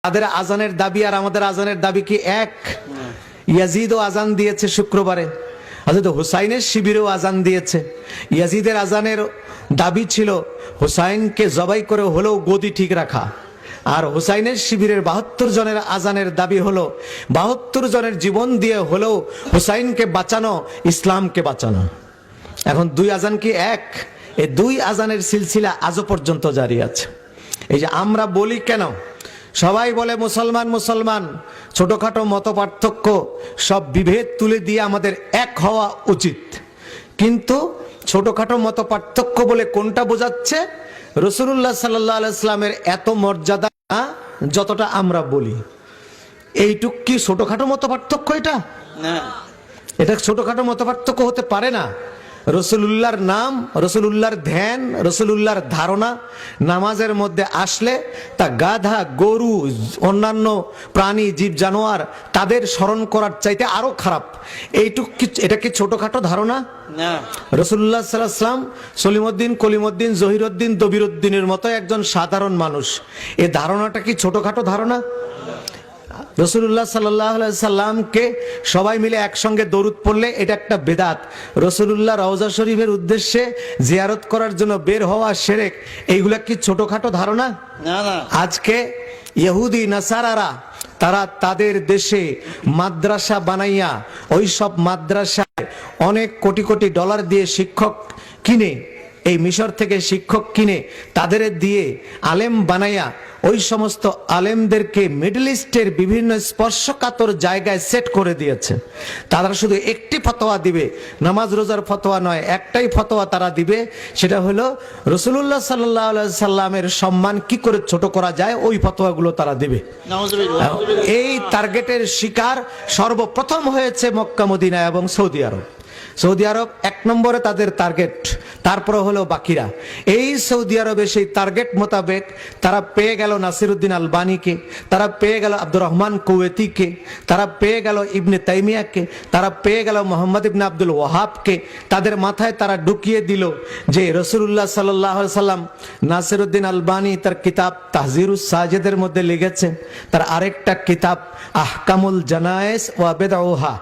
তাদের আজানের দাবি আর আমাদের আজানের দাবি কি এক? ইয়াজিদও আজান দিয়েছে শুক্রবারে, হযরত হুসাইনের শিবিরেও আজান দিয়েছে। ইয়াজিদের আজানের দাবি ছিল হুসাইনকে জবাই করে হলেও গদি ঠিক রাখা, আর হুসাইনের শিবিরের 72 জনের আজানের দাবি হলো 72 জনের জীবন দিয়ে হলেও হুসাইনকে বাঁচানো, ইসলামকে বাঁচানো। এখন দুই আজান কি এক? এই দুই আজানের সিলসিলা আজও পর্যন্ত জারি আছে। এই যে আমরা বলি কেন, সবাই বলে মুসলমান মুসলমান, ছোটখাটো মত পার্থক্য সব বিভেদ তুলে দিয়ে আমাদের এক হওয়া উচিত। কিন্তু ছোটখাটো মত পার্থক্য বলে কোনটা বোঝাচ্ছে? রাসূলুল্লাহ সাল্লাল্লাহু আলাইহি ওয়াসাল্লামের এত মর্যাদা যতটা আমরা বলি, এইটুক কি ছোটখাটো মত পার্থক্য? এটা না, এটা ছোটখাটো মত পার্থক্য হতে পারে না। রসুলুল্লাহর নাম, রসুলুল্লাহর ধ্যান, রসুলুল্লাহর ধারণা নামাজের মধ্যে আসলে তা গাধা, গরু, অন্যান্য প্রাণী, জীব জানোয়ার তাদের স্মরণ করার চাইতে আরো খারাপ। এইটুক কি, এটা কি ছোটখাটো ধারণা? না। রসুল্লাহ সাল্লাল্লাহু আলাইহি ওয়াসাল্লাম সলিমউদ্দিন, কলিমউদ্দিন, জহিরউদ্দিন, দবিরউদ্দিনের মতো একজন সাধারণ মানুষ। এই ধারণাটা কি ছোটখাটো ধারণা? রসুল্লাহ সাল্লাল্লাহু আলাইহি সাল্লামকে সবাই মিলে একসঙ্গে দরুদ পড়লে এটা একটা বেদাত। রসুল্লাহ রওজা শরীফের উদ্দেশ্যে জিয়ারত করার জন্য বের হওয়া শিরক। এইগুলা কি ছোটখাটো ধারণা? না না। আজকে ইহুদি নাসারারা তারা তাদের দেশে মাদ্রাসা বানাইয়া ওই সব মাদ্রাসায় অনেক কোটি কোটি ডলার দিয়ে শিক্ষক কিনে, এই মিশর থেকে শিক্ষক কিনে তাদের দিয়ে আলেম বানাইয়া ওই সমস্ত আলেমদেরকে মিডল ইস্টের বিভিন্ন স্পর্শকাতর জায়গায় সেট করে দিয়েছে। তারা শুধু একটি ফতোয়া দিবে, নামাজ রোজার ফতোয়া নয়, একটাই ফতোয়া তারা দিবে, সেটা হলো রাসূলুল্লাহ সাল্লাল্লাহু আলাইহি সাল্লামের সম্মান কি করে ছোট করা যায়, ওই ফতোয়াগুলো তারা দিবে। এই টার্গেটের শিকার সর্বপ্রথম হয়েছে মক্কা, মদিনা এবং সৌদি আরব। সৌদি আরব এক নম্বরে তাদের টার্গেট, তারপরে হলো বাকিরা। এই সৌদি আরবে সেই টার্গেট মোতাবেক তারা পেয়ে গেল নাসিরউদ্দিন আলবানীকে, তারা পেয়ে গেল আব্দুর রহমান কুয়েতিকে, তারা পেয়ে গেল ইবনে তাইমিয়াকে, তারা পেয়ে গেল মোহাম্মদ ইবনে আব্দুল ওয়াহাবকে। তাদের মাথায় তারা ঢুকিয়ে দিল যে রাসূলুল্লাহ সাল্লাল্লাহু আলাইহি সাল্লাম, নাসিরউদ্দিন আলবানী তার কিতাব তাহজিরুস সাজেদের মধ্যে লিখেছেন, তার আরেকটা কিতাব আহকামুল জানায়েজ ওয়া বিদউহা,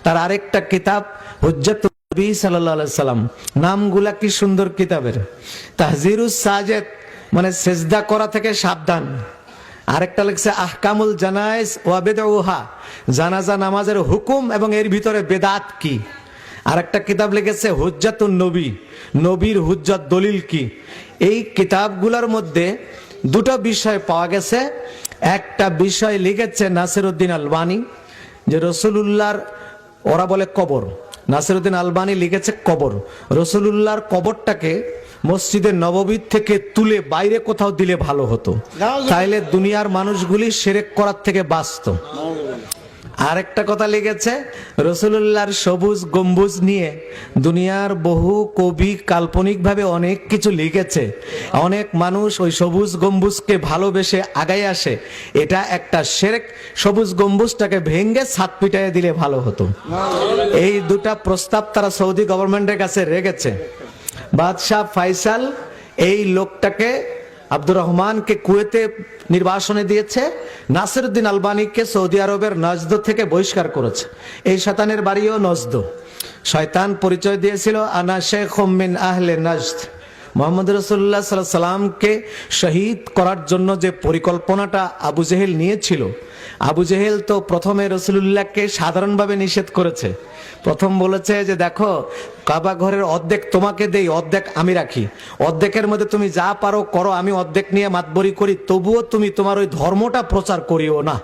তার আরেকটা কিতাব হুজ্জাতুন নবী সাল্লাল্লাহু আলাইহি সাল্লাম। নামগুলা কি সুন্দর কিতাবের! তাহজিরুস সাজেদ মানে সেজদা করা থেকে সাবধান। আরেকটা লিখছে আহকামুল জানায়েজ ওয়া বিদউহা, জানাজা নামাজের হুকুম এবং এর ভিতরে বেদাত কি। আরেকটা কিতাব লিখেছে হুজ্জাতুন নবী, নবীর হুজ্জত দলিল কি। এই কিতাবগুলোর মধ্যে দুটো বিষয় পাওয়া গেছে। একটা বিষয় লিখেছে নাসিরউদ্দিন আলবানী, যে রাসূলুল্লাহর, ওরা বলে কবর, নাসিরউদ্দিন আলবানী লিখেছে কবর, রাসূলুল্লাহর কবরটাকে মসজিদে নববী থেকে তুলে বাইরে কোথাও দিলে ভালো হতো, তাইলে দুনিয়ার মানুষগুলি শিরক করার থেকে বাঁচত। আরেকটা কথা লিখেছে রাসূলুল্লাহর সবুজ গম্বুজ নিয়ে দুনিয়ার বহু কবি কাল্পনিকভাবে অনেক কিছু লিখেছে। অনেক মানুষ ওই সবুজ গম্বুজকে ভালোবেসে আগায় আসে, এটা একটা শিরক। সবুজ গম্বুজটাকে ভেঙে ছাদ পিটাইয়ে দিলে ভালো হতো। এই দুটা প্রস্তাব তারা সৌদি গভর্নমেন্টের কাছে রেখেছে। বাদশাহ ফাইসাল এই লোকটাকে, আব্দুর রহমানকে কুয়েতে নির্বাসনে দিয়েছে, নাসিরউদ্দিন আলবানীকে সৌদি আরবের নজদ থেকে বহিষ্কার করেছে। এই শয়তানের বাড়িও নজদ। শয়তান পরিচয় দিয়েছিল আনা শাইখুম মিন আহলে নজদ। মুহাম্মদ রাসূলুল্লাহ সাল্লাল্লাহু আলাইহি সাল্লামকে শহীদ করার জন্য যে পরিকল্পনাটা আবু জেহেল নিয়েছিল, আবু জেহেল তো প্রথমে রাসূলুল্লাহকে সাধারণভাবে নিষেধ করেছে। প্রথম বলেছে যে দেখো, কাবা ঘরের অর্ধেক তোমাকে দেই, অর্ধেক আমি রাখি, অর্ধেকের মধ্যে তুমি যা পারো করো, আমি অর্ধেক নিয়ে মাতবরি করি, তবুও তুমি তোমার ওই ধর্মটা প্রচার করিও না।